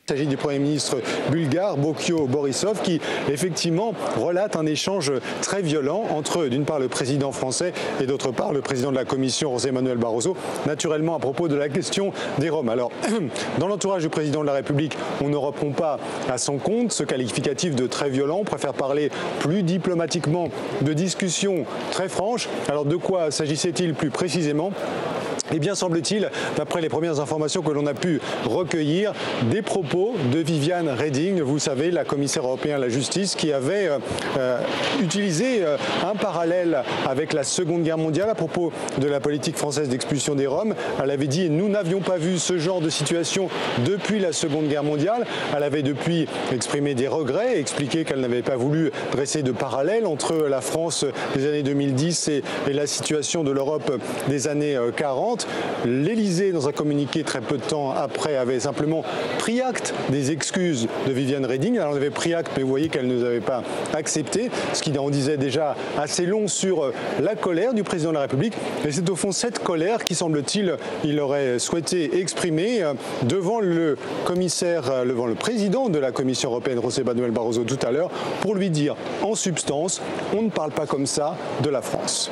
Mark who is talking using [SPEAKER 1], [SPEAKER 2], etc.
[SPEAKER 1] Il s'agit du Premier ministre bulgare, Boiko Borisov, qui effectivement relate un échange très violent entre, d'une part, le président français et d'autre part, le président de la Commission, José Manuel Barroso, naturellement à propos de la question des Roms. Alors, dans l'entourage du président de la République, on ne reprend pas à son compte ce qualificatif de très violent. On préfère parler plus diplomatiquement de discussions très franches. Alors, de quoi s'agissait-il plus précisément ? Eh bien, semble-t-il, d'après les premières informations que l'on a pu recueillir, des propos de Viviane Reding, vous savez, la commissaire européenne à la justice, qui avait utilisé un parallèle avec la Seconde Guerre mondiale à propos de la politique française d'expulsion des Roms. Elle avait dit « Nous n'avions pas vu ce genre de situation depuis la Seconde Guerre mondiale ». Elle avait depuis exprimé des regrets, expliqué qu'elle n'avait pas voulu dresser de parallèle entre la France des années 2010 et la situation de l'Europe des années 40. L'Élysée, dans un communiqué très peu de temps après, avait simplement pris acte des excuses de Viviane Reding. Elle en avait pris acte, mais vous voyez qu'elle ne les avait pas acceptées, ce qui en disait déjà assez long sur la colère du président de la République. Et c'est au fond cette colère qui, semble-t-il, il aurait souhaité exprimer devant le commissaire, devant le président de la Commission européenne, José Manuel Barroso, tout à l'heure, pour lui dire, en substance, on ne parle pas comme ça de la France.